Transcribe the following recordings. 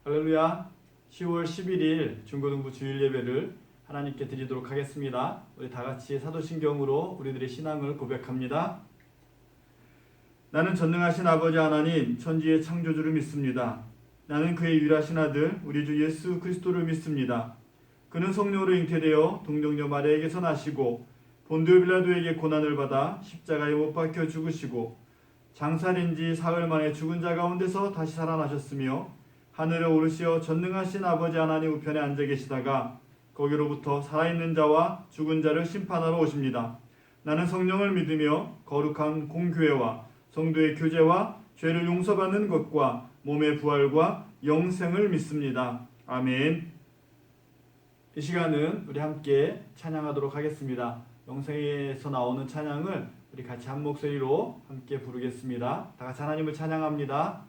할렐루야. 10월 11일 중고등부 주일 예배를 하나님께 드리도록 하겠습니다. 우리 다 같이 사도신경으로 우리들의 신앙을 고백합니다. 나는 전능하신 아버지 하나님 천지의 창조주를 믿습니다. 나는 그의 유일하신 아들 우리 주 예수 그리스도를 믿습니다. 그는 성령으로 잉태되어 동정녀 마리아에게서 나시고 본디오 빌라도에게 고난을 받아 십자가에 못 박혀 죽으시고 장사된 지 사흘 만에 죽은 자 가운데서 다시 살아나셨으며 하늘에 오르시어 전능하신 아버지 하나님 우편에 앉아 계시다가 거기로부터 살아있는 자와 죽은 자를 심판하러 오십니다. 나는 성령을 믿으며 거룩한 공교회와 성도의 교제와 죄를 용서받는 것과 몸의 부활과 영생을 믿습니다. 아멘. 이 시간은 우리 함께 찬양하도록 하겠습니다. 영생에서 나오는 찬양을 우리 같이 한 목소리로 함께 부르겠습니다. 다 같이 하나님을 찬양합니다.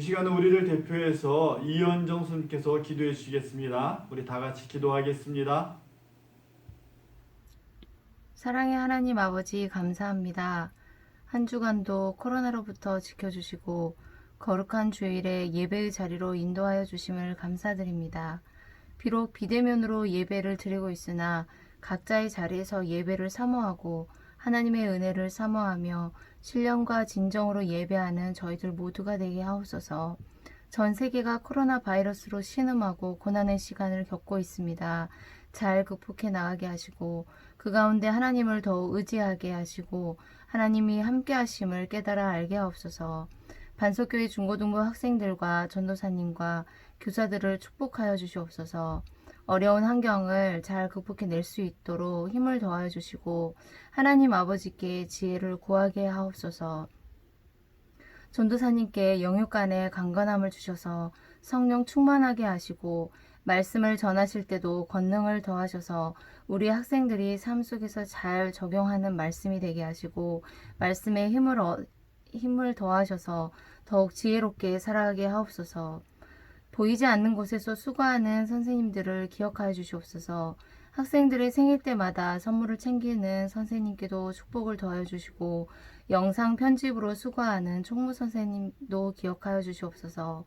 이 시간은 우리를 대표해서 이현정 선생님께서 기도해 주시겠습니다. 우리 다 같이 기도하겠습니다. 사랑의 하나님 아버지 감사합니다. 한 주간도 코로나로부터 지켜주시고 거룩한 주일에 예배의 자리로 인도하여 주심을 감사드립니다. 비록 비대면으로 예배를 드리고 있으나 각자의 자리에서 예배를 사모하고 하나님의 은혜를 사모하며 신령과 진정으로 예배하는 저희들 모두가 되게 하옵소서. 전 세계가 코로나 바이러스로 신음하고 고난의 시간을 겪고 있습니다. 잘 극복해 나가게 하시고 그 가운데 하나님을 더욱 의지하게 하시고 하나님이 함께 하심을 깨달아 알게 하옵소서. 반석교회 중고등부 학생들과 전도사님과 교사들을 축복하여 주시옵소서. 어려운 환경을 잘 극복해낼 수 있도록 힘을 더하여 주시고 하나님 아버지께 지혜를 구하게 하옵소서. 전도사님께 영육간의 강건함을 주셔서 성령 충만하게 하시고 말씀을 전하실 때도 권능을 더하셔서 우리 학생들이 삶 속에서 잘 적용하는 말씀이 되게 하시고 말씀에 힘을 더하셔서 더욱 지혜롭게 살아가게 하옵소서. 보이지 않는 곳에서 수고하는 선생님들을 기억하여 주시옵소서. 학생들의 생일 때마다 선물을 챙기는 선생님께도 축복을 더하여 주시고 영상 편집으로 수고하는 총무 선생님도 기억하여 주시옵소서.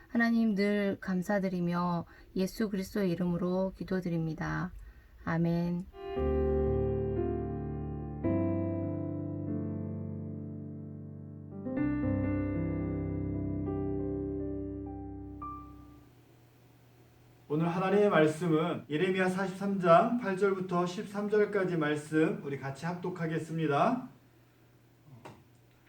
하나님 늘 감사드리며 예수 그리스도의 이름으로 기도드립니다. 아멘. 오늘 하나님의 말씀은 예레미야 43장 8절부터 13절까지 말씀 우리 같이 합독하겠습니다.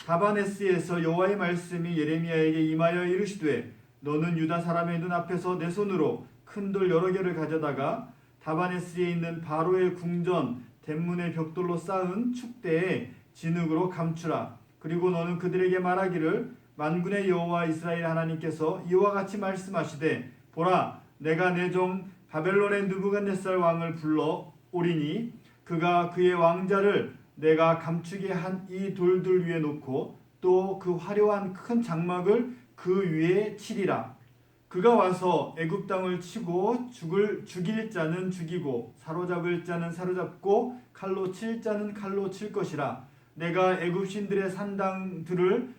다바네스에서 여호와의 말씀이 예레미야에게 임하여 이르시되 너는 유다 사람의 눈앞에서 내 손으로 큰 돌 여러 개를 가져다가 다바네스에 있는 바로의 궁전 대문의 벽돌로 쌓은 축대에 진흙으로 감추라. 그리고 너는 그들에게 말하기를 만군의 여호와 이스라엘 하나님께서 이와 같이 말씀하시되 보라 내가 내 종 바벨론의 느부갓네살 왕을 불러 오리니 그가 그의 왕자를 내가 감추게 한 이 돌들 위에 놓고 또 그 화려한 큰 장막을 그 위에 치리라. 그가 와서 애굽 땅을 치고 죽일 자는 죽이고 사로잡을 자는 사로잡고 칼로 칠 자는 칼로 칠 것이라. 내가 애굽 신들의 산당들을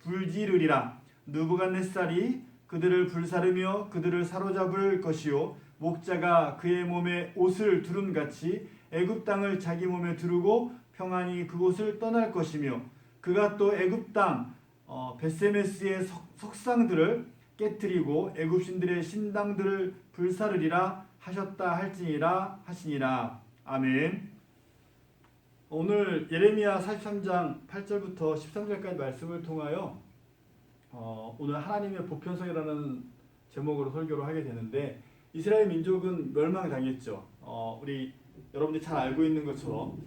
불지르리라. 느부갓네살이 그들을 불사르며 그들을 사로잡을 것이요 목자가 그의 몸에 옷을 두름같이 애굽 땅을 자기 몸에 두르고 평안히 그곳을 떠날 것이며 그가 또 애굽 땅 베세메스의 석상들을 깨뜨리고 애굽 신들의 신당들을 불사르리라 하셨다 할지니라 하시니라. 아멘. 오늘 예레미야 43장 8절부터 13절까지 말씀을 통하여 오늘 하나님의 보편성이라는 제목으로 설교를 하게 되는데, 이스라엘 민족은 멸망당했죠. 우리 여러분들이 잘 알고 있는 것처럼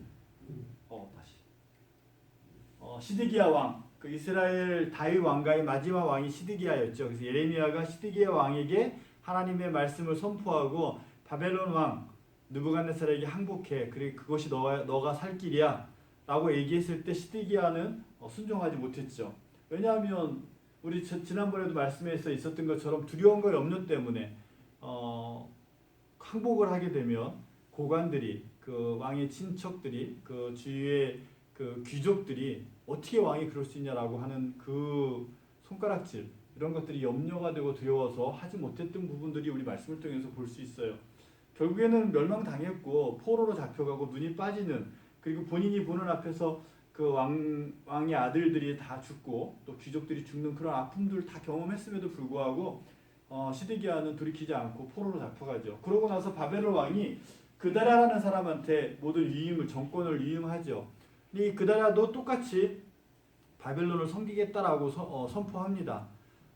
시드기야 왕, 그 이스라엘 다윗 왕가의 마지막 왕이 시드기야였죠. 그래서 예레미야가 시드기야 왕에게 하나님의 말씀을 선포하고 바벨론 왕 느부갓네살에게 항복해, 그리고 그것이 너가 살 길이야 라고 얘기했을 때 시드기야는 순종하지 못했죠. 왜냐하면 우리 지난번에도 말씀에서 있었던 것처럼 두려움과 염려 때문에 항복을 하게 되면 고관들이, 그 왕의 친척들이, 그 주위의 그 귀족들이 어떻게 왕이 그럴 수 있냐라고 하는 그 손가락질, 이런 것들이 염려가 되고 두려워서 하지 못했던 부분들이 우리 말씀을 통해서 볼 수 있어요. 결국에는 멸망당했고 포로로 잡혀가고 눈이 빠지는, 그리고 본인이 보는 앞에서 그 왕의 아들들이 다 죽고 또 귀족들이 죽는 그런 아픔들을 다 경험했음에도 불구하고 시드기야는 돌이키지 않고 포로로 잡혀가죠. 그러고 나서 바벨론 왕이 그다랴라는 사람한테 모든 정권을 위임하죠. 이 그다랴도 똑같이 바벨론을 섬기겠다라고 선포합니다.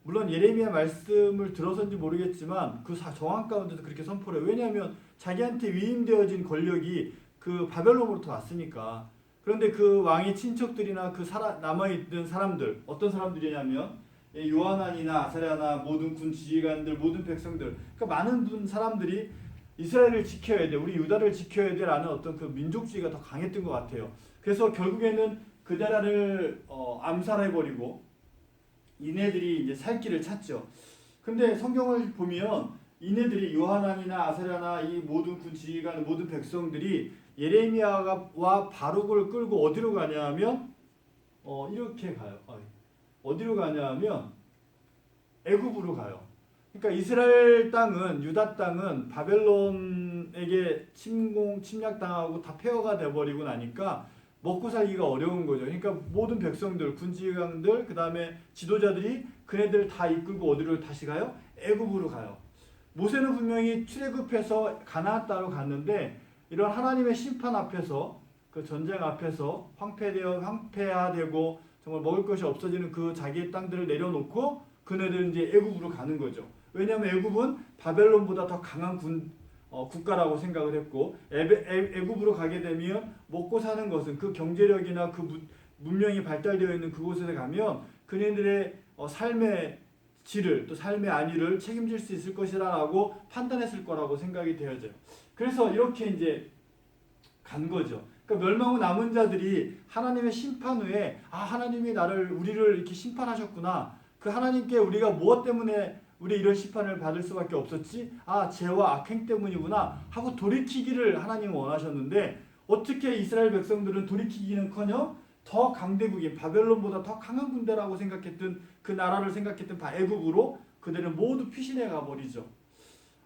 물론 예레미야 말씀을 들어서인지 모르겠지만 그 정황 가운데서 그렇게 선포를 해요. 왜냐하면 자기한테 위임되어진 권력이 그 바벨론으로부터 왔으니까. 그런데 그 왕의 친척들이나 그 남아있던 사람들, 어떤 사람들이냐면 요하난이나 아사랴나 모든 군 지휘관들, 모든 백성들, 그러니까 많은 사람들이 이스라엘을 지켜야 돼, 우리 유다를 지켜야 돼라는 어떤 그 민족주의가 더 강했던 것 같아요. 그래서 결국에는 그다랴를 암살해버리고 이네들이 이제 살 길을 찾죠. 근데 성경을 보면 이네들이 요하난이나 아사랴나 이 모든 군 지휘관, 모든 백성들이 예레미야와 바룩을 끌고 어디로 가냐면 이렇게 가요. 어디로 가냐면 애굽으로 가요. 그러니까 이스라엘 땅은, 유다 땅은 바벨론에게 침략당하고 다 폐허가 돼버리고 나니까 먹고 살기가 어려운 거죠. 그러니까 모든 백성들, 군지관들, 그 다음에 지도자들이 그네들 다 이끌고 어디로 다시 가요? 애굽으로 가요. 모세는 분명히 출애굽해서 가나안 땅으로 갔는데 이런 하나님의 심판 앞에서, 그 전쟁 앞에서 황폐화되고 정말 먹을 것이 없어지는 그 자기의 땅들을 내려놓고 그네들은 이제 애굽으로 가는 거죠. 왜냐하면 애굽은 바벨론보다 더 강한 국가라고 생각을 했고, 애굽으로 가게 되면 먹고 사는 것은, 그 경제력이나 그 문명이 발달되어 있는 그곳에 가면 그네들의 삶의 질을, 또 삶의 안위를 책임질 수 있을 것이라고 판단했을 거라고 생각이 되어져요. 그래서 이렇게 이제 간 거죠. 그러니까 멸망 후 남은 자들이 하나님의 심판 후에 하나님이 우리를 이렇게 심판하셨구나. 그 하나님께 우리가 무엇 때문에 우리 이런 심판을 받을 수밖에 없었지? 죄와 악행 때문이구나 하고 돌이키기를 하나님은 원하셨는데, 어떻게 이스라엘 백성들은 돌이키기는커녕 더 강대국인 바벨론보다 더 강한 군대라고 생각했던, 그 나라를 생각했던 애굽으로 그들은 모두 피신해 가버리죠.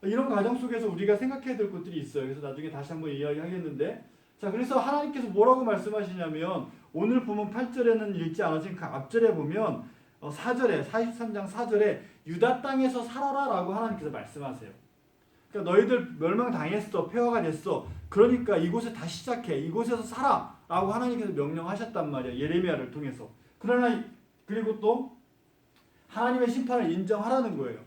이런 과정 속에서 우리가 생각해야 될 것들이 있어요. 그래서 나중에 다시 한번 이야기하겠는데, 자, 그래서 하나님께서 뭐라고 말씀하시냐면, 오늘 보면 8절에는 읽지 않아진 그 앞절에 보면 4절에, 43장 4절에 유다 땅에서 살아라 라고 하나님께서 말씀하세요. 그러니까 너희들 멸망당했어, 폐허가 됐어, 그러니까 이곳에 다시 시작해, 이곳에서 살아 라고 하나님께서 명령하셨단 말이에요, 예레미야를 통해서. 그러나 그리고 또 하나님의 심판을 인정하라는 거예요.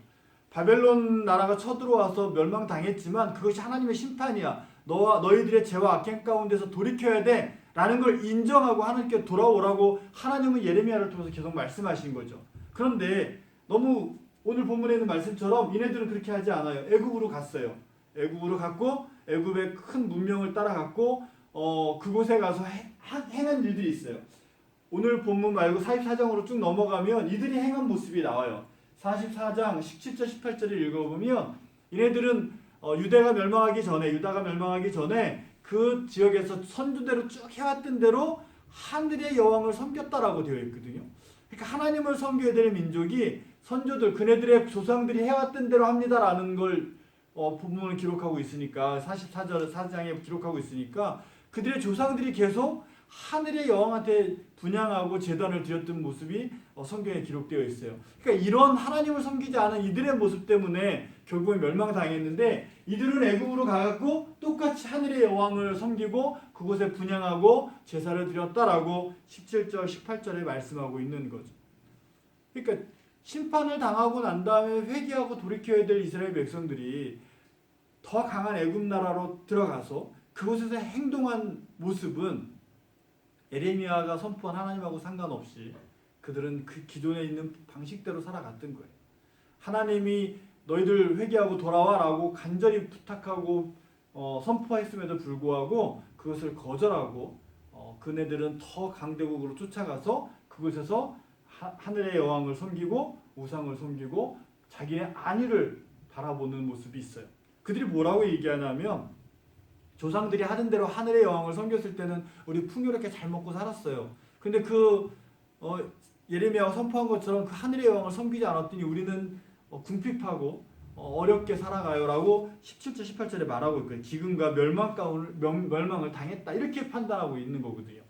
바벨론 나라가 쳐들어와서 멸망당했지만 그것이 하나님의 심판이야, 너희들의 죄와 악행 가운데서 돌이켜야 돼 라는 걸 인정하고 하나님께 돌아오라고 하나님은 예레미야를 통해서 계속 말씀하신 거죠. 그런데 너무 오늘 본문에 있는 말씀처럼 이네들은 그렇게 하지 않아요. 애굽으로 갔어요. 애굽으로 갔고 애굽의 큰 문명을 따라갔고 그곳에 가서 행한 일들이 있어요. 오늘 본문 말고 44장으로 쭉 넘어가면 이들이 행한 모습이 나와요. 44장 17절 18절을 읽어보면 이네들은 유다가 멸망하기 전에 그 지역에서 선조대로 쭉 해왔던 대로 하늘의 여왕을 섬겼다라고 되어 있거든요. 그러니까 하나님을 섬겨야 되는 민족이 선조들 그네들의 조상들이 해왔던 대로 합니다라는 걸 본문을 기록하고 있으니까 44장에 기록하고 있으니까 그들의 조상들이 계속 하늘의 여왕한테 분향하고 제단을 드렸던 모습이 성경에 기록되어 있어요. 그러니까 이런 하나님을 섬기지 않은 이들의 모습 때문에 결국에 멸망당했는데 이들은 애굽으로 가갖고 똑같이 하늘의 여왕을 섬기고 그곳에 분향하고 제사를 드렸다라고 17절 18절에 말씀하고 있는 거죠. 그러니까 심판을 당하고 난 다음에 회개하고 돌이켜야 될 이스라엘 백성들이 더 강한 애굽 나라로 들어가서 그곳에서 행동한 모습은 예레미야가 선포한 하나님하고 상관없이 그들은 그 기존에 있는 방식대로 살아갔던 거예요. 하나님이 너희들 회개하고 돌아와라고 간절히 부탁하고 선포했음에도 불구하고 그것을 거절하고 그네들은 더 강대국으로 쫓아가서 그곳에서 하늘의 여왕을 섬기고 우상을 섬기고 자기의 안위를 바라보는 모습이 있어요. 그들이 뭐라고 얘기하냐면 조상들이 하던 대로 하늘의 여왕을 섬겼을 때는 우리 풍요롭게 잘 먹고 살았어요. 근데 예레미야가 선포한 것처럼 그 하늘의 여왕을 섬기지 않았더니 우리는 궁핍하고 어렵게 살아가요라고 17절 18절에 말하고 있고요. 기근과 멸망을 당했다 이렇게 판단하고 있는 거거든요.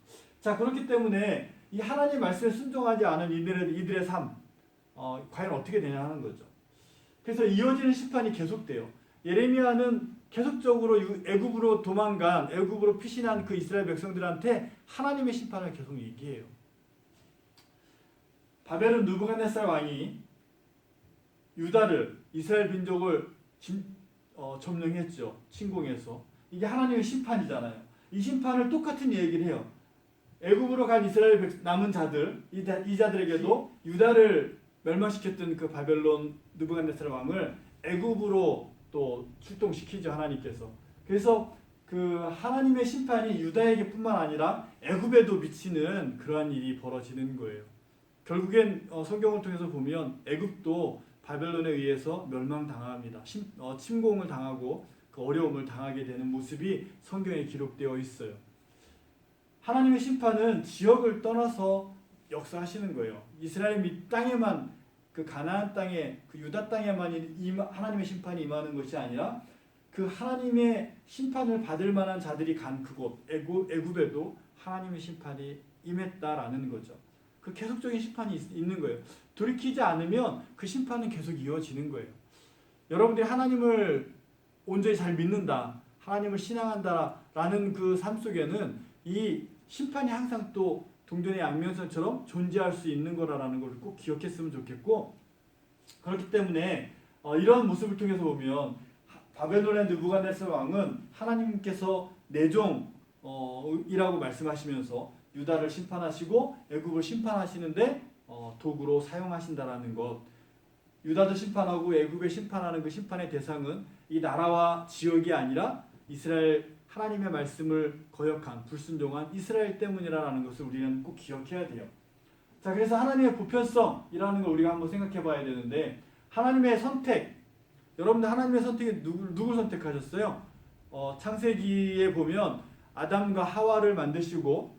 자, 그렇기 때문에 이 하나님 말씀에 순종하지 않은 이들의 삶 과연 어떻게 되냐 하는 거죠. 그래서 이어지는 심판이 계속돼요. 예레미야는 계속적으로 애굽으로 도망간 애굽으로 피신한 그 이스라엘 백성들한테 하나님의 심판을 계속 얘기해요. 바벨론 느부갓네살 왕이 유다를 이스라엘 민족을 점령했죠. 침공해서. 이게 하나님의 심판이잖아요. 이 심판을 똑같은 얘기를 해요. 애굽으로 간 이스라엘 남은 자들 이 자들에게도 유다를 멸망시켰던 그 바벨론 느부갓네살 왕을 애굽으로 또 출동시키죠. 하나님께서. 그래서 그 하나님의 심판이 유다에게뿐만 아니라 애굽에도 미치는 그러한 일이 벌어지는 거예요. 결국엔 성경을 통해서 보면 애굽도 바벨론에 의해서 멸망당합니다. 침공을 당하고 그 어려움을 당하게 되는 모습이 성경에 기록되어 있어요. 하나님의 심판은 지역을 떠나서 역사하시는 거예요. 이스라엘 땅에만 그 가나안 땅에 그 유다 땅에만 하나님의 심판이 임하는 것이 아니라 그 하나님의 심판을 받을 만한 자들이 간 그곳 애굽에도 하나님의 심판이 임했다라는 거죠. 그 계속적인 심판이 있는 거예요. 돌이키지 않으면 그 심판은 계속 이어지는 거예요. 여러분들이 하나님을 온전히 잘 믿는다, 하나님을 신앙한다라는 그 삶 속에는 이 심판이 항상 또 동전의 양면선처럼 존재할 수 있는 거라는 걸 꼭 기억했으면 좋겠고, 그렇기 때문에 이런 모습을 통해서 보면 바벨론의 느부갓네살 왕은 하나님께서 내 종이라고 말씀하시면서 유다를 심판하시고 애굽을 심판하시는데 도구로 사용하신다라는 것. 유다도 심판하고 애굽에 심판하는 그 심판의 대상은 이 나라와 지역이 아니라 이스라엘 하나님의 말씀을 거역한 불순종한 이스라엘 때문이라는 것을 우리는 꼭 기억해야 돼요. 자, 그래서 하나님의 보편성이라는 걸 우리가 한번 생각해 봐야 되는데, 하나님의 선택, 여러분들 하나님의 선택이 누굴 선택하셨어요? 창세기에 보면 아담과 하와를 만드시고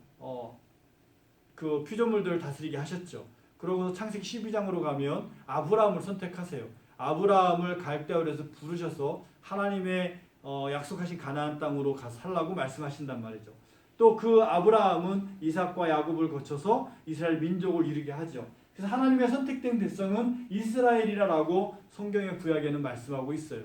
그 피조물들을 다스리게 하셨죠. 그러고 창세기 12장으로 가면 아브라함을 선택하세요. 아브라함을 갈대아울에서 부르셔서 하나님의 약속하신 가나안 땅으로 가서 살라고 말씀하신단 말이죠. 또 그 아브라함은 이삭과 야곱을 거쳐서 이스라엘 민족을 이루게 하죠. 그래서 하나님의 선택된 백성은 이스라엘이라고 성경의 구약에는 말씀하고 있어요.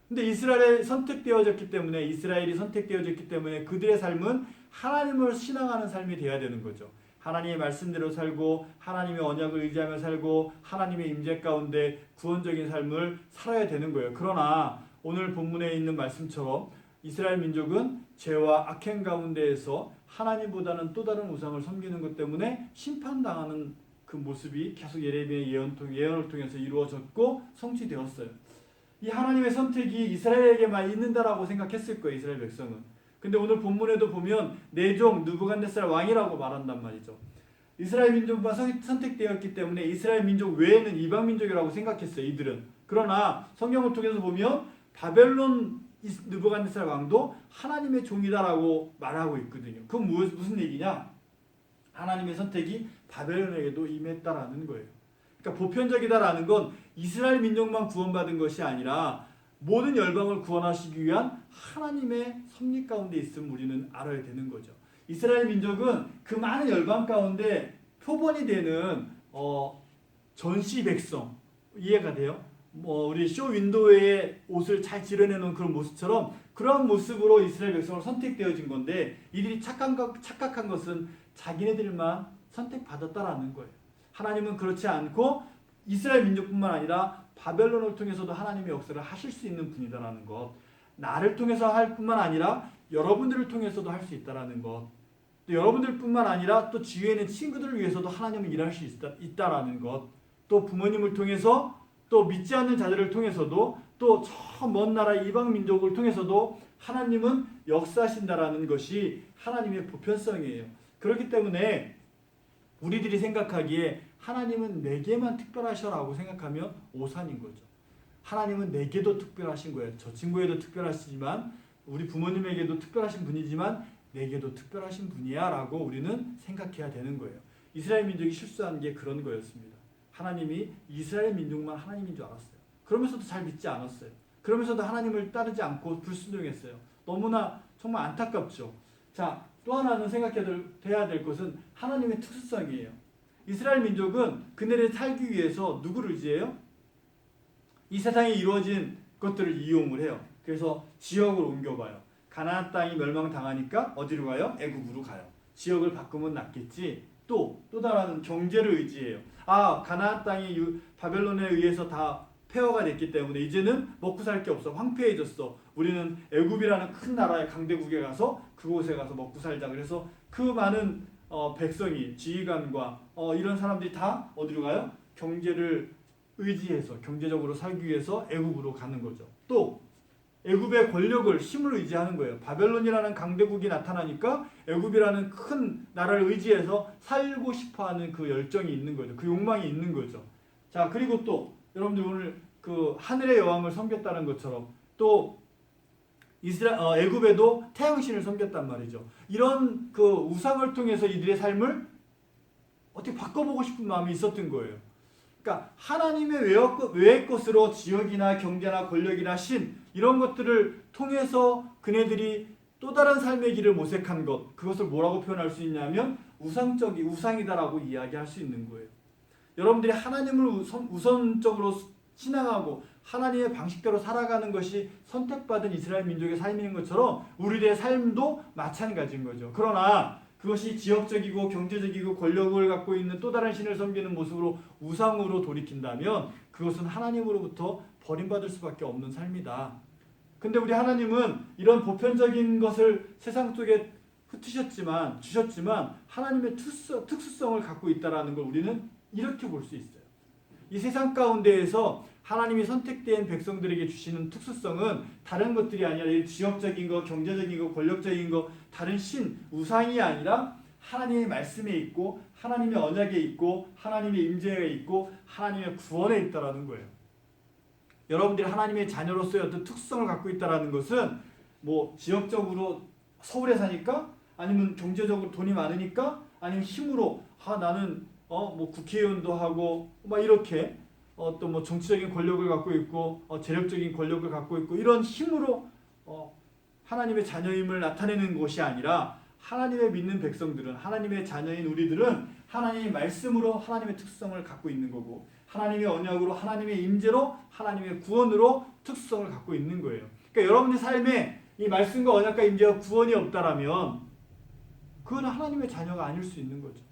근데 이스라엘이 선택되어졌기 때문에 그들의 삶은 하나님을 신앙하는 삶이 되어야 되는 거죠. 하나님의 말씀대로 살고 하나님의 언약을 의지하며 살고 하나님의 임재 가운데 구원적인 삶을 살아야 되는 거예요. 그러나 오늘 본문에 있는 말씀처럼 이스라엘 민족은 죄와 악행 가운데에서 하나님보다는 또 다른 우상을 섬기는 것 때문에 심판당하는 그 모습이 계속 예레미야의 예언을 통해서 이루어졌고 성취되었어요. 이 하나님의 선택이 이스라엘에게만 있는다라고 생각했을 거예요. 이스라엘 백성은. 근데 오늘 본문에도 보면 내 종 느부갓네살 왕이라고 말한단 말이죠. 이스라엘 민족만 선택되었기 때문에 이스라엘 민족 외에는 이방 민족이라고 생각했어요. 이들은. 그러나 성경을 통해서 보면 바벨론 느부갓네살 왕도 하나님의 종이다라고 말하고 있거든요. 그건 무슨 얘기냐? 하나님의 선택이 바벨론에게도 임했다라는 거예요. 그러니까 보편적이다라는 건 이스라엘 민족만 구원받은 것이 아니라 모든 열방을 구원하시기 위한 하나님의 섭리 가운데 있음을 우리는 알아야 되는 거죠. 이스라엘 민족은 그 많은 열방 가운데 표본이 되는 전시 백성, 이해가 돼요? 우리 쇼 윈도우에 옷을 잘 지려내는 그런 모습처럼 그런 모습으로 이스라엘 백성으로 선택되어진 건데, 이들이 착각한 것은 자기네들만 선택받았다라는 거예요. 하나님은 그렇지 않고 이스라엘 민족뿐만 아니라 바벨론을 통해서도 하나님의 역사를 하실 수 있는 분이다라는 것, 나를 통해서 할 뿐만 아니라 여러분들을 통해서도 할 수 있다라는 것, 또 여러분들뿐만 아니라 또 주위에 있는 친구들을 위해서도 하나님은 일할 수 있다라는 것, 또 부모님을 통해서, 또 믿지 않는 자들을 통해서도, 또 저 먼 나라 이방 민족을 통해서도 하나님은 역사하신다라는 것이 하나님의 보편성이에요. 그렇기 때문에 우리들이 생각하기에 하나님은 내게만 특별하셔라고 생각하면 오산인 거죠. 하나님은 내게도 특별하신 거예요. 저 친구에도 특별하시지만, 우리 부모님에게도 특별하신 분이지만 내게도 특별하신 분이야 라고 우리는 생각해야 되는 거예요. 이스라엘 민족이 실수한 게 그런 거였습니다. 하나님이 이스라엘 민족만 하나님인 줄 알았어요. 그러면서도 잘 믿지 않았어요. 그러면서도 하나님을 따르지 않고 불순종했어요. 너무나 정말 안타깝죠. 자, 또 하나는 생각해야 될 것은 하나님의 특수성이에요. 이스라엘 민족은 그들이 살기 위해서 누구를 의지해요? 이 세상에 이루어진 것들을 이용을 해요. 그래서 지역을 옮겨봐요. 가나안 땅이 멸망당하니까 어디로 가요? 애굽으로 가요. 지역을 바꾸면 낫겠지. 또 다른 경제를 의지해요. 가나안 땅이 바벨론에 의해서 다 폐허가 됐기 때문에 이제는 먹고 살 게 없어. 황폐해졌어. 우리는 애굽이라는 큰 나라의 강대국에 가서 그곳에 가서 먹고 살자. 그래서 그 많은 백성이, 지휘관과 이런 사람들이 다 어디로 가요? 경제를 의지해서, 경제적으로 살기 위해서 애굽으로 가는 거죠. 또 애굽의 권력을, 힘을 의지하는 거예요. 바벨론이라는 강대국이 나타나니까 애굽이라는 큰 나라를 의지해서 살고 싶어하는 그 열정이 있는 거죠. 그 욕망이 있는 거죠. 자, 그리고 또 여러분들 오늘 그 하늘의 여왕을 섬겼다는 것처럼 또 애굽에도 태양신을 섬겼단 말이죠. 이런 그 우상을 통해서 이들의 삶을 어떻게 바꿔보고 싶은 마음이 있었던 거예요. 그러니까 하나님의 외의 것으로 지역이나 경제나 권력이나 신, 이런 것들을 통해서 그네들이 또 다른 삶의 길을 모색한 것, 그것을 뭐라고 표현할 수 있냐면 우상이다라고 이야기할 수 있는 거예요. 여러분들이 하나님을 우선적으로 신앙하고 하나님의 방식대로 살아가는 것이 선택받은 이스라엘 민족의 삶인 것처럼 우리들의 삶도 마찬가지인 거죠. 그러나 그것이 지역적이고 경제적이고 권력을 갖고 있는 또 다른 신을 섬기는 모습으로 우상으로 돌이킨다면 그것은 하나님으로부터 버림받을 수밖에 없는 삶이다. 근데 우리 하나님은 이런 보편적인 것을 세상 속에 주셨지만 하나님의 특수성을 갖고 있다는 걸 우리는 이렇게 볼 수 있어요. 이 세상 가운데에서 하나님이 선택된 백성들에게 주시는 특수성은 다른 것들이 아니라 지역적인 거, 경제적인 거, 권력적인 거, 다른 신, 우상이 아니라 하나님의 말씀에 있고 하나님의 언약에 있고 하나님의 임재에 있고 하나님의 구원에 있다라는 거예요. 여러분들이 하나님의 자녀로서의 어떤 특수성을 갖고 있다라는 것은 뭐 지역적으로 서울에 사니까, 아니면 경제적으로 돈이 많으니까, 아니면 힘으로 나는 뭐 국회의원도 하고 막 이렇게 또 뭐 정치적인 권력을 갖고 있고 재력적인 권력을 갖고 있고 이런 힘으로 하나님의 자녀임을 나타내는 것이 아니라, 하나님의 믿는 백성들은, 하나님의 자녀인 우리들은 하나님의 말씀으로 하나님의 특성을 갖고 있는 거고, 하나님의 언약으로, 하나님의 임재로, 하나님의 구원으로 특성을 갖고 있는 거예요. 그러니까 여러분의 삶에 이 말씀과 언약과 임재와 구원이 없다라면 그건 하나님의 자녀가 아닐 수 있는 거죠.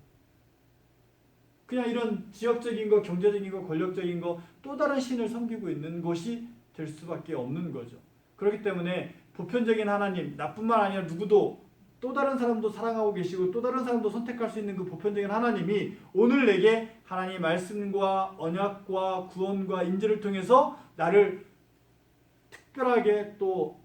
그냥 이런 지역적인 거, 경제적인 거, 권력적인 거, 또 다른 신을 섬기고 있는 것이 될 수밖에 없는 거죠. 그렇기 때문에 보편적인 하나님, 나뿐만 아니라 누구도 또 다른 사람도 사랑하고 계시고 또 다른 사람도 선택할 수 있는 그 보편적인 하나님이 오늘 내게 하나님의 말씀과 언약과 구원과 인재를 통해서 나를 특별하게 또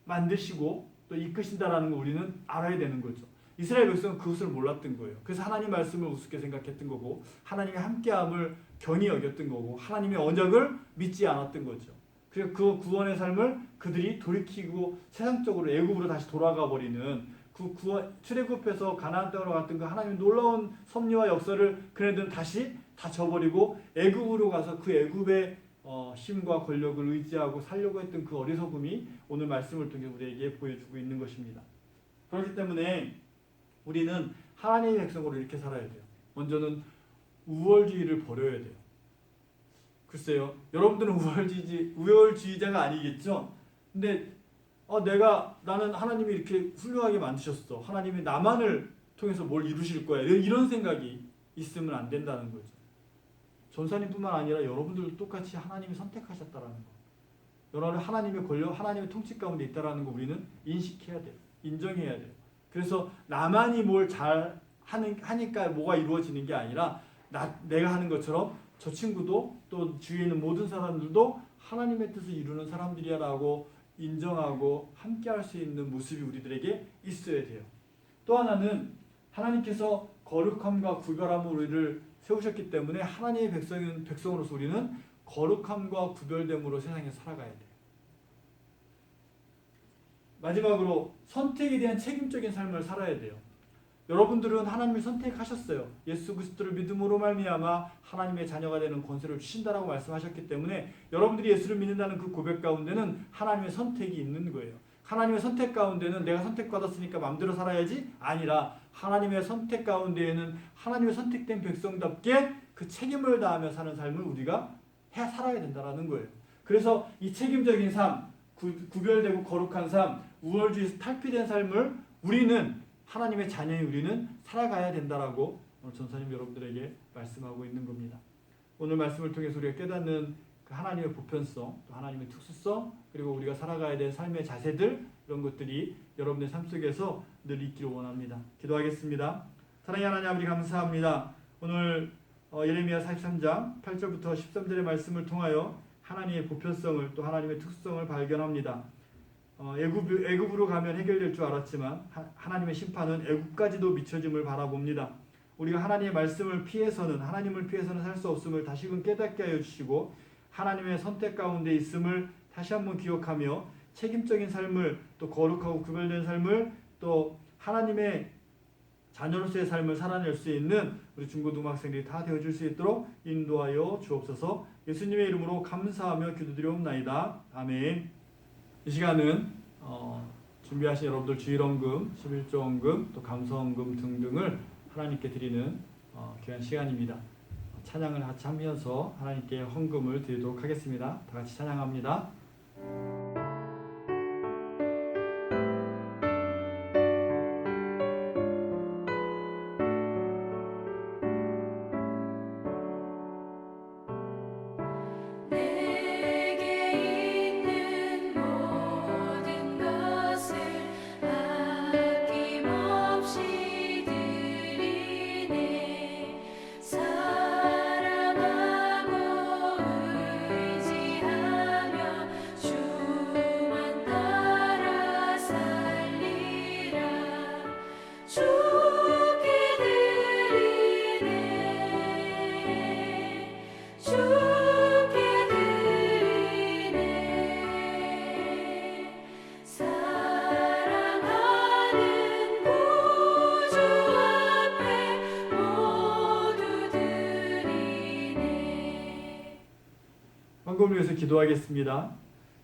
만드시고 또 이끄신다라는 걸 우리는 알아야 되는 거죠. 이스라엘 백성은 그것을 몰랐던 거예요. 그래서 하나님 말씀을 우습게 생각했던 거고 하나님의 함께함을 경히 여겼던 거고 하나님의 언약을 믿지 않았던 거죠. 그래서 그 구원의 삶을 그들이 돌이키고 세상적으로 애굽으로 다시 돌아가 버리는 그 구원 출애굽해서 가나안 땅으로 갔던 그 하나님의 놀라운 섭리와 역사를 그네들은 다시 다 저버리고 애굽으로 가서 그 애굽의 힘과 권력을 의지하고 살려고 했던 그 어리석음이 오늘 말씀을 통해 우리에게 보여주고 있는 것입니다. 그렇기 때문에 우리는 하나님의 백성으로 이렇게 살아야 돼요. 먼저는 우월주의를 버려야 돼요. 글쎄요, 여러분들은 우월주의자가 아니겠죠? 근데 나는 하나님이 이렇게 훌륭하게 만드셨어. 하나님이 나만을 통해서 뭘 이루실 거야. 이런 생각이 있으면 안 된다는 거죠. 전사님뿐만 아니라 여러분들도 똑같이 하나님이 선택하셨다라는 거. 여러분은 하나님의 권력, 하나님의 통치 가운데 있다라는 거 우리는 인식해야 돼요. 인정해야 돼요. 그래서 나만이 뭘 잘 하니까 뭐가 이루어지는 게 아니라 내가 하는 것처럼 저 친구도 또 주위에 있는 모든 사람들도 하나님의 뜻을 이루는 사람들이야라고 인정하고 함께할 수 있는 모습이 우리들에게 있어야 돼요. 또 하나는 하나님께서 거룩함과 구별함으로 우리를 세우셨기 때문에 하나님의 백성으로서 우리는 거룩함과 구별됨으로 세상에 살아가야 돼요. 마지막으로 선택에 대한 책임적인 삶을 살아야 돼요. 여러분들은 하나님이 선택하셨어요. 예수 그리스도를 믿음으로 말미암아 하나님의 자녀가 되는 권세를 주신다라고 말씀하셨기 때문에 여러분들이 예수를 믿는다는 그 고백 가운데는 하나님의 선택이 있는 거예요. 하나님의 선택 가운데는 내가 선택받았으니까 마음대로 살아야지 아니라 하나님의 선택 가운데에는 하나님의 선택된 백성답게 그 책임을 다하며 사는 삶을 우리가 살아야 된다는 거예요. 그래서 이 책임적인 삶, 구별되고 거룩한 삶, 우월주의에서 탈피된 삶을 우리는 하나님의 자녀인 우리는 살아가야 된다라고 오늘 전사님 여러분들에게 말씀하고 있는 겁니다. 오늘 말씀을 통해서 우리가 깨닫는 그 하나님의 보편성, 또 하나님의 특수성, 그리고 우리가 살아가야 될 삶의 자세들 이런 것들이 여러분의 삶 속에서 늘 있기를 원합니다. 기도하겠습니다. 사랑의 하나님 아버지 감사합니다. 오늘 예레미야 43장 8절부터 13절의 말씀을 통하여 하나님의 보편성을 또 하나님의 특수성을 발견합니다. 애굽으로 가면 해결될 줄 알았지만 하나님의 심판은 애굽까지도 미쳐짐을 바라봅니다. 우리가 하나님의 말씀을 피해서는 하나님을 피해서는 살 수 없음을 다시금 깨닫게 하여 주시고 하나님의 선택 가운데 있음을 다시 한번 기억하며 책임적인 삶을 또 거룩하고 구별된 삶을 또 하나님의 자녀로서의 삶을 살아낼 수 있는 우리 중고등학생들이 다 되어줄 수 있도록 인도하여 주옵소서. 예수님의 이름으로 감사하며 기도드리옵나이다. 아멘. 이 시간은 준비하신 여러분들 주일헌금, 11조헌금, 또 감사헌금 등등을 하나님께 드리는 귀한 시간입니다. 찬양을 같이 하면서 하나님께 헌금을 드리도록 하겠습니다. 다 같이 찬양합니다. 헌금을 위해서 기도하겠습니다.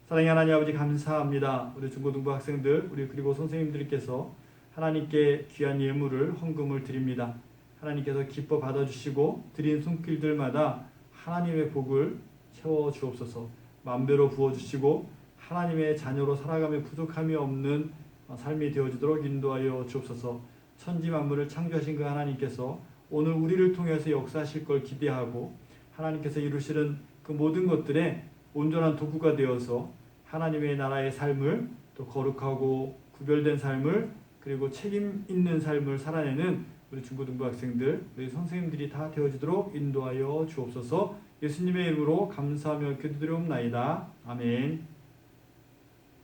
사랑의 하나님 아버지 감사합니다. 우리 중고등부 학생들, 우리 그리고 선생님들께서 하나님께 귀한 예물을 헌금을 드립니다. 하나님께서 기뻐 받아주시고 드린 손길들마다 하나님의 복을 채워 주옵소서. 마음대로 부어주시고 하나님의 자녀로 살아가며 부족함이 없는 삶이 되어지도록 인도하여 주옵소서. 천지 만물을 창조하신 그 하나님께서 오늘 우리를 통해서 역사하실 걸 기대하고 하나님께서 이루시는 그 모든 것들의 온전한 도구가 되어서 하나님의 나라의 삶을 또 거룩하고 구별된 삶을 그리고 책임 있는 삶을 살아내는 우리 중고등부 학생들, 우리 선생님들이 다 되어지도록 인도하여 주옵소서. 예수님의 이름으로 감사하며 기도드리옵나이다. 아멘.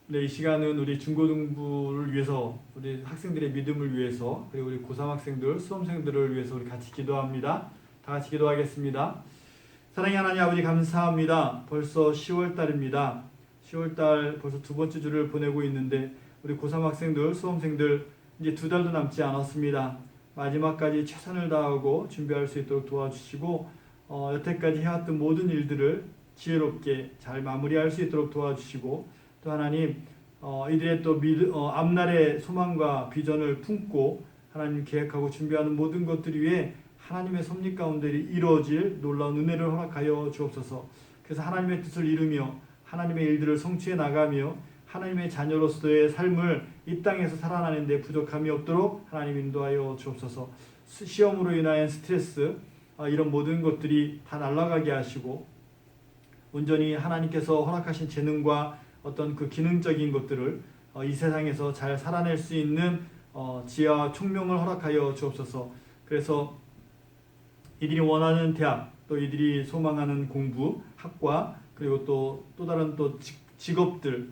네, 이 시간은 우리 중고등부를 위해서, 우리 학생들의 믿음을 위해서, 그리고 우리 고3 학생들, 수험생들을 위해서 우리 같이 기도합니다. 다 같이 기도하겠습니다. 사랑의 하나님 아버지 감사합니다. 벌써 10월달입니다. 10월달 벌써 두 번째 주를 보내고 있는데 우리 고3 학생들, 수험생들 이제 2달도 남지 않았습니다. 마지막까지 최선을 다하고 준비할 수 있도록 도와주시고 여태까지 해왔던 모든 일들을 지혜롭게 잘 마무리할 수 있도록 도와주시고 또 하나님 이들의 또 앞날의 소망과 비전을 품고 하나님 계획하고 준비하는 모든 것들 위해 하나님의 섭리 가운데 이루어질 놀라운 은혜를 허락하여 주옵소서. 그래서 하나님의 뜻을 이루며 하나님의 일들을 성취해 나가며 하나님의 자녀로서의 삶을 이 땅에서 살아나는 데 부족함이 없도록 하나님 인도하여 주옵소서. 시험으로 인한 스트레스 이런 모든 것들이 다 날아가게 하시고 온전히 하나님께서 허락하신 재능과 어떤 그 기능적인 것들을 이 세상에서 잘 살아낼 수 있는 지혜와 총명을 허락하여 주옵소서. 그래서 이들이 원하는 대학, 또 이들이 소망하는 공부, 학과, 그리고 또 다른 또 직업들,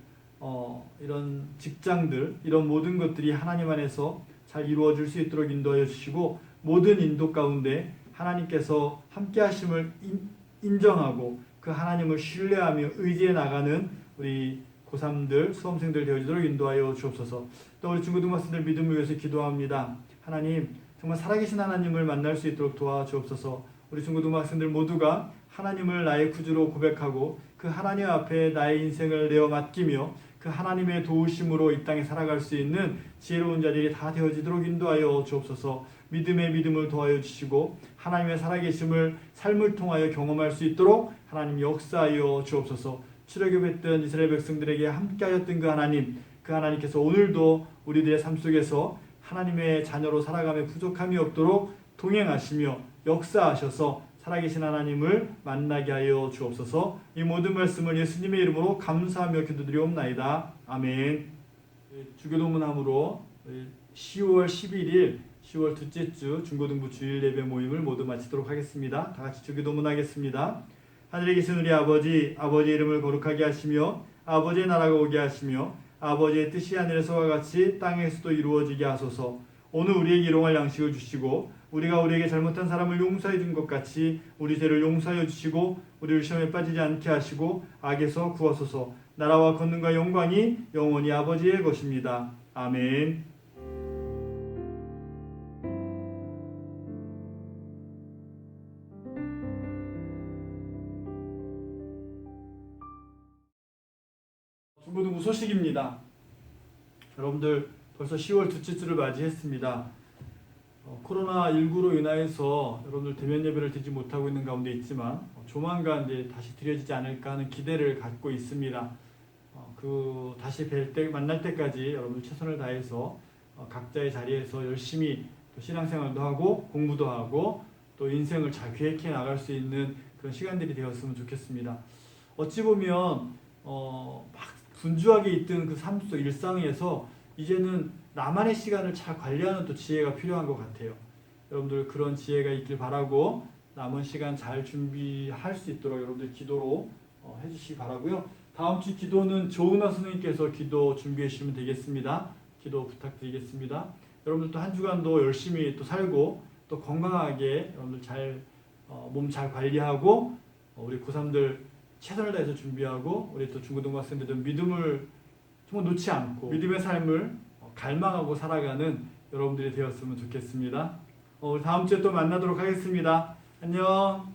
이런 직장들, 이런 모든 것들이 하나님 안에서 잘 이루어질 수 있도록 인도하여 주시고 모든 인도 가운데 하나님께서 함께 하심을 인정하고 그 하나님을 신뢰하며 의지해 나가는 우리 고3들, 수험생들 되어지도록 인도하여 주옵소서. 또 우리 중고등부 학생들 믿음을 위해서 기도합니다. 하나님, 정말 살아계신 하나님을 만날 수 있도록 도와주옵소서. 우리 중고등부 학생들 모두가 하나님을 나의 구주로 고백하고 그 하나님 앞에 나의 인생을 내어 맡기며 그 하나님의 도우심으로 이 땅에 살아갈 수 있는 지혜로운 자들이 다 되어지도록 인도하여 주옵소서. 믿음의 믿음을 도와여 주시고 하나님의 살아계심을 삶을 통하여 경험할 수 있도록 하나님 역사하여 주옵소서. 출애굽했던 이스라엘 백성들에게 함께하였던 그 하나님께서 오늘도 우리들의 삶 속에서 하나님의 자녀로 살아가며 부족함이 없도록 동행하시며 역사하셔서 살아계신 하나님을 만나게 하여 주옵소서. 이 모든 말씀을 예수님의 이름으로 감사하며 기도드리옵나이다. 아멘. 주교동문함으로 10월 11일 10월 둘째 주 중고등부 주일 예배 모임을 모두 마치도록 하겠습니다. 다 같이 주교동문하겠습니다. 하늘에 계신 우리 아버지, 아버지의 이름을 거룩하게 하시며 아버지의 나라가 오게 하시며 아버지의 뜻이 하늘에서와 같이 땅에서도 이루어지게 하소서. 오늘 우리에게 일용할 양식을 주시고 우리가 우리에게 잘못한 사람을 용서해 준 것 같이 우리 죄를 용서하여 주시고 우리를 시험에 빠지지 않게 하시고 악에서 구하소서. 나라와 권능과 영광이 영원히 아버지의 것입니다. 아멘. 중고등부 소식입니다. 여러분들 벌써 10월 둘째 주를 맞이했습니다. 코로나19로 인하여서 여러분들 대면 예배를 드리지 못하고 있는 가운데 있지만 조만간 이제 다시 드려지지 않을까 하는 기대를 갖고 있습니다. 다시 만날 때까지 여러분들 최선을 다해서 각자의 자리에서 열심히 또 신앙생활도 하고 공부도 하고 또 인생을 잘 계획해 나갈 수 있는 그런 시간들이 되었으면 좋겠습니다. 어찌 보면 막 분주하게 있던 그 삶 속 일상에서 이제는 나만의 시간을 잘 관리하는 또 지혜가 필요한 것 같아요. 여러분들 그런 지혜가 있길 바라고 남은 시간 잘 준비할 수 있도록 여러분들 기도로 해주시기 바라고요. 다음 주 기도는 조은아 선생님께서 기도 준비해 주시면 되겠습니다. 기도 부탁드리겠습니다. 여러분들 또 한 주간도 열심히 또 살고 또 건강하게 여러분들 잘 몸 잘 관리하고 우리 고3들 최선을 다해서 준비하고 우리 또 중고등부 학생들도 믿음을 정말 놓지 않고 믿음의 삶을 갈망하고 살아가는 여러분들이 되었으면 좋겠습니다. 우리 다음 주에 또 만나도록 하겠습니다. 안녕.